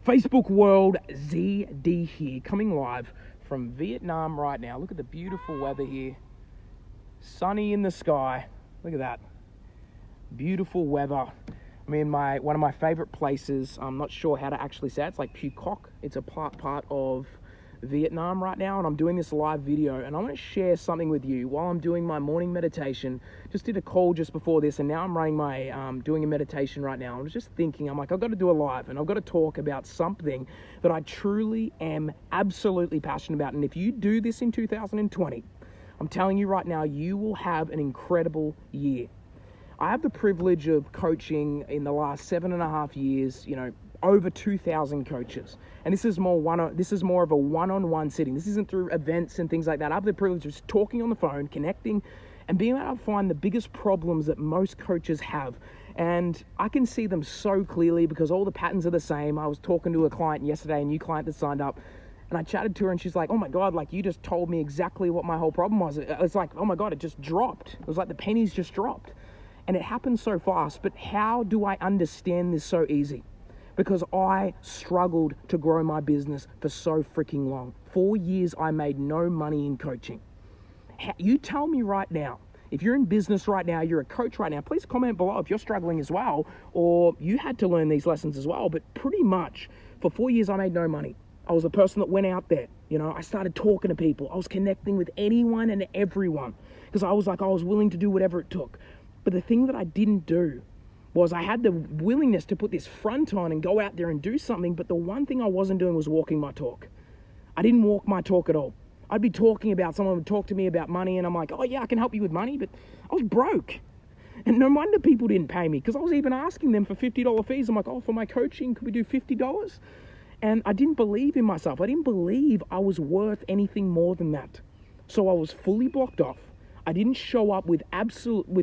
Facebook world, ZD here, coming live from Vietnam right now. Look at the beautiful weather here. Sunny in the sky. Look at that. Beautiful weather. I'm in one of my favorite places. I'm not sure how to actually say it. It's like Phuoc. It's a part of Vietnam right now, and I'm doing this live video, and I want to share something with you while I'm doing my morning meditation. Just did a call just before this, and now I'm running my doing a meditation right now. I was just thinking, I'm like, I've got to do a live, and I've got to talk about something that I truly am absolutely passionate about. And if you do this in 2020, I'm telling you right now, you will have an incredible year. I have the privilege of coaching in the last 7.5 years, over 2,000 coaches. And this is more of a one-on-one sitting. This isn't through events and things like that. I have the privilege of just talking on the phone, connecting, and being able to find the biggest problems that most coaches have. And I can see them so clearly because all the patterns are the same. I was talking to a client yesterday, a new client that signed up, and I chatted to her, and she's like, oh my God, like, you just told me exactly what my whole problem was. It's like, oh my God, it just dropped. It was like the pennies just dropped. And it happened so fast. But how do I understand this so easy? Because I struggled to grow my business for so freaking long. 4 years I made no money in coaching. You tell me right now, if you're in business right now, you're a coach right now, please comment below if you're struggling as well, or you had to learn these lessons as well. But pretty much for 4 years I made no money. I was the person that went out there. I started talking to people. I was connecting with anyone and everyone because I was willing to do whatever it took. But the thing that I didn't do was I had the willingness to put this front on and go out there and do something, but the one thing I wasn't doing was walking my talk. I didn't walk my talk at all. I'd be talking about, someone would talk to me about money, and I'm like, oh yeah, I can help you with money, but I was broke. And no wonder people didn't pay me, because I was even asking them for $50 fees. I'm like, oh, for my coaching, could we do $50? And I didn't believe in myself. I didn't believe I was worth anything more than that. So I was fully blocked off. I didn't show up with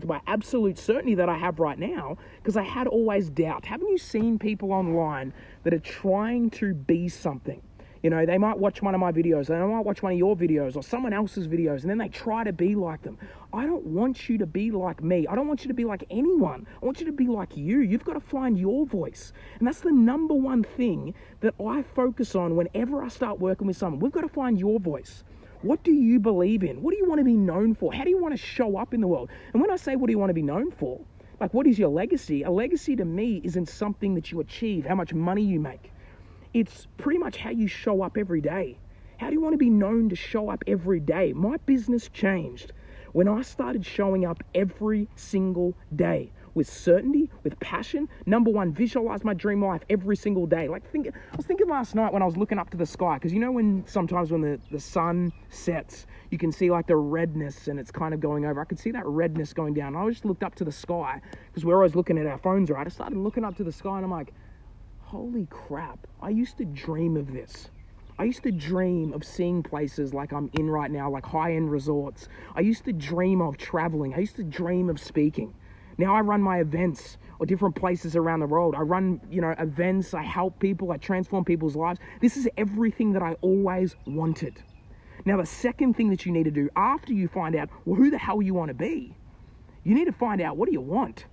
my absolute certainty that I have right now, because I had always doubt. Haven't you seen people online that are trying to be something? They might watch one of my videos, they might watch one of your videos or someone else's videos, and then they try to be like them. I don't want you to be like me. I don't want you to be like anyone. I want you to be like you. You've got to find your voice. And that's the number one thing that I focus on whenever I start working with someone. We've got to find your voice. What do you believe in? What do you want to be known for? How do you want to show up in the world? And when I say what do you want to be known for, like, what is your legacy? A legacy to me isn't something that you achieve, how much money you make. It's pretty much how you show up every day. How do you want to be known to show up every day? My business changed when I started showing up every single day with certainty, with passion. Number one, visualize my dream life every single day. I was thinking last night when I was looking up to the sky, because when sometimes when the sun sets, you can see like the redness and it's kind of going over. I could see that redness going down. I just looked up to the sky because we're always looking at our phones, right? I started looking up to the sky and I'm like, holy crap, I used to dream of this. I used to dream of seeing places like I'm in right now, like high-end resorts. I used to dream of traveling. I used to dream of speaking. Now I run my events or different places around the world. I run, events, I help people, I transform people's lives. This is everything that I always wanted. Now, the second thing that you need to do after you find out, well, who the hell you want to be, you need to find out, what do you want?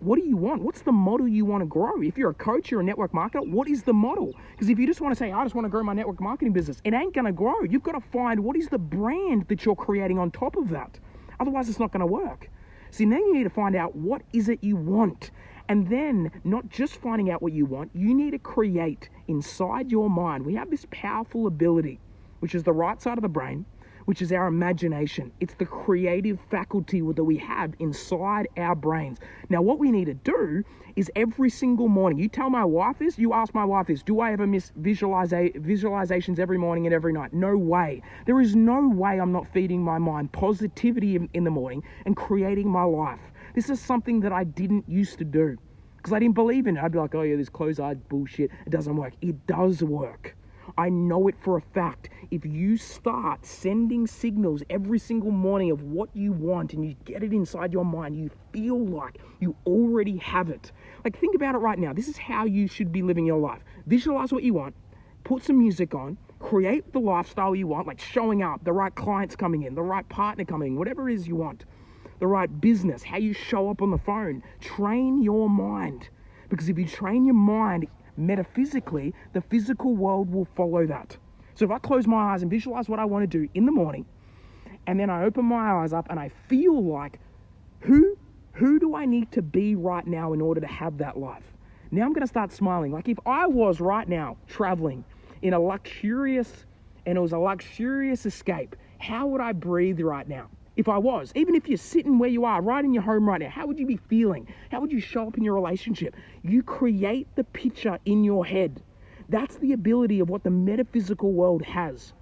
What do you want? What's the model you want to grow? If you're a coach, you're a network marketer, what is the model? Because if you just want to say, I just want to grow my network marketing business, it ain't going to grow. You've got to find what is the brand that you're creating on top of that. Otherwise, it's not going to work. See, then you need to find out what is it you want. And then not just finding out what you want, you need to create inside your mind. We have this powerful ability, which is the right side of the brain, which is our imagination. It's the creative faculty that we have inside our brains. Now, what we need to do is every single morning, you tell my wife this, you ask my wife this, do I ever miss visualizations every morning and every night? No way. There is no way I'm not feeding my mind positivity in the morning and creating my life. This is something that I didn't used to do because I didn't believe in it. I'd be like, oh yeah, this closed-eyed bullshit, it doesn't work. It does work. I know it for a fact. If you start sending signals every single morning of what you want and you get it inside your mind, you feel like you already have it. Like, think about it right now. This is how you should be living your life. Visualize what you want, put some music on, create the lifestyle you want, like showing up, the right clients coming in, the right partner coming in, whatever it is you want, the right business, how you show up on the phone. Train your mind. Because if you train your mind metaphysically, the physical world will follow that. So if I close my eyes and visualize what I want to do in the morning, and then I open my eyes up and I feel like, who do I need to be right now in order to have that life? Now I'm going to start smiling. Like if I was right now traveling in a luxurious, and it was a luxurious escape, how would I breathe right now? If I was, even if you're sitting where you are, right in your home right now, how would you be feeling? How would you show up in your relationship? You create the picture in your head. That's the ability of what the metaphysical world has.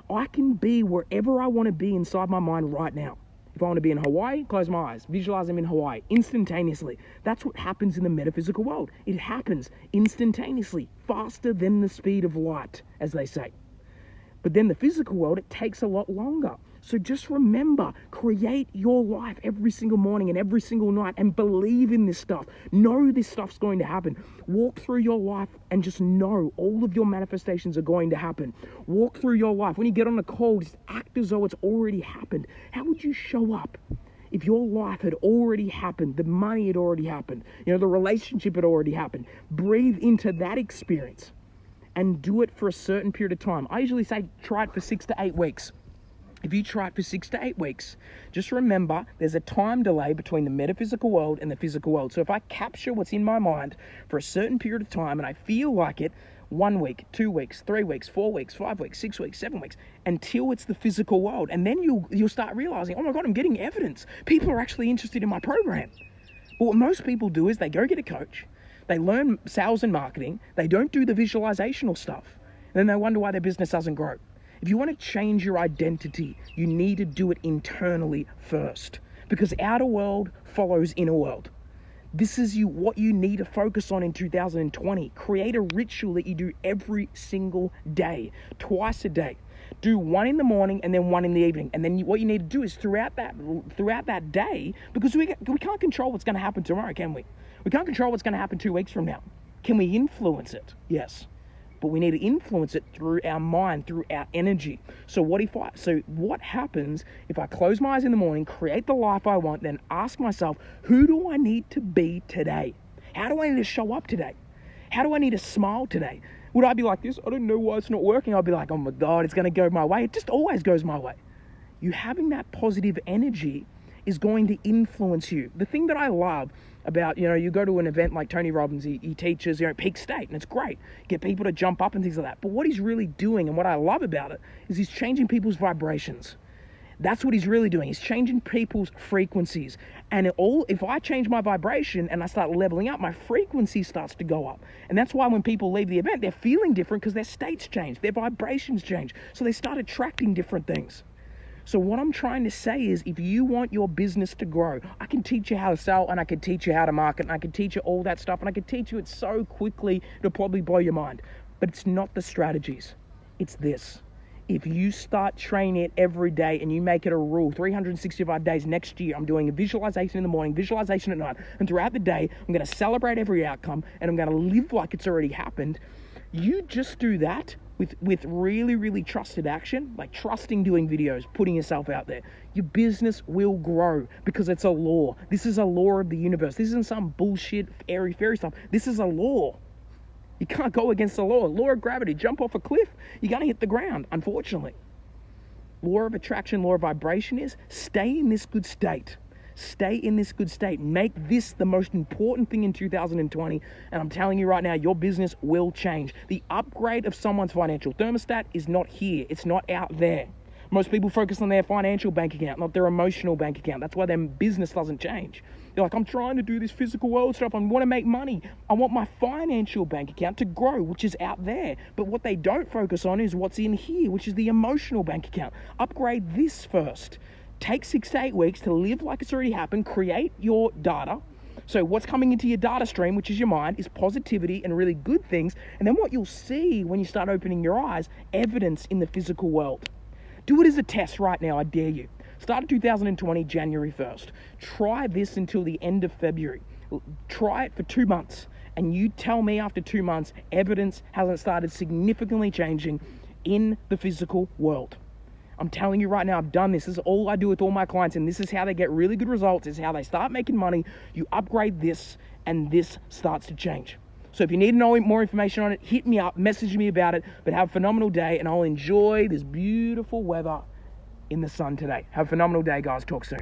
I can be wherever I want to be inside my mind right now. If I want to be in Hawaii, close my eyes, visualize I'm in Hawaii instantaneously. That's what happens in the metaphysical world. It happens instantaneously, faster than the speed of light, as they say. But then the physical world, it takes a lot longer. So just remember, create your life every single morning and every single night and believe in this stuff. Know this stuff's going to happen. Walk through your life and just know all of your manifestations are going to happen. Walk through your life. When you get on a call, just act as though it's already happened. How would you show up if your life had already happened, the money had already happened, the relationship had already happened? Breathe into that experience and do it for a certain period of time. I usually say try it for 6 to 8 weeks. If you try it for 6 to 8 weeks, just remember there's a time delay between the metaphysical world and the physical world. So if I capture what's in my mind for a certain period of time and I feel like it, 1 week, 2 weeks, 3 weeks, 4 weeks, 5 weeks, 6 weeks, 7 weeks, until it's the physical world. And then you'll start realizing, oh my God, I'm getting evidence. People are actually interested in my program. But what most people do is they go get a coach, they learn sales and marketing, they don't do the visualizational stuff, and then they wonder why their business doesn't grow. If you want to change your identity, you need to do it internally first, because outer world follows inner world. This is what you need to focus on in 2020. Create a ritual that you do every single day, twice a day. Do one in the morning and then one in the evening. And then what you need to do is throughout that day, because we can't control what's going to happen tomorrow, can we? We can't control what's going to happen 2 weeks from now. Can we influence it? Yes. But we need to influence it through our mind, through our energy. So what happens if I close my eyes in the morning, create the life I want, then ask myself, who do I need to be today? How do I need to show up today? How do I need to smile today? Would I be like this? I don't know why it's not working. I'll be like, oh my God, it's going to go my way. It just always goes my way. You having that positive energy is going to influence you. The thing that I love about, you go to an event like Tony Robbins, he teaches, peak state, and it's great. Get people to jump up and things like that. But what he's really doing, and what I love about it, is he's changing people's vibrations. That's what he's really doing. He's changing people's frequencies. And if I change my vibration and I start leveling up, my frequency starts to go up. And that's why when people leave the event, they're feeling different because their states change, their vibrations change. So they start attracting different things. So what I'm trying to say is, if you want your business to grow, I can teach you how to sell, and I can teach you how to market, and I can teach you all that stuff, and I can teach you it so quickly, it'll probably blow your mind. But it's not the strategies. It's this. If you start training it every day and you make it a rule, 365 days next year, I'm doing a visualization in the morning, visualization at night, and throughout the day, I'm going to celebrate every outcome, and I'm going to live like it's already happened. You just do that with really, really trusted action, like trusting doing videos, putting yourself out there. Your business will grow because it's a law. This is a law of the universe. This isn't some bullshit airy fairy stuff. This is a law. You can't go against the law. Law of gravity, jump off a cliff, you're going to hit the ground, unfortunately. Law of attraction, law of vibration is stay in this good state. Stay in this good state. Make this the most important thing in 2020. And I'm telling you right now, your business will change. The upgrade of someone's financial thermostat is not here. It's not out there. Most people focus on their financial bank account, not their emotional bank account. That's why their business doesn't change. They're like, I'm trying to do this physical world stuff. I want to make money. I want my financial bank account to grow, which is out there. But what they don't focus on is what's in here, which is the emotional bank account. Upgrade this first. Take 6 to 8 weeks to live like it's already happened. Create your data. So what's coming into your data stream, which is your mind, is positivity and really good things. And then what you'll see when you start opening your eyes, evidence in the physical world. Do it as a test right now, I dare you. Start 2020, January 1st. Try this until the end of February. Try it for 2 months. And you tell me after 2 months, evidence hasn't started significantly changing in the physical world. I'm telling you right now, I've done this. This is all I do with all my clients, and this is how they get really good results. This is how they start making money. You upgrade this, and this starts to change. So if you need to know more information on it, hit me up, message me about it. But have a phenomenal day, and I'll enjoy this beautiful weather in the sun today. Have a phenomenal day, guys. Talk soon.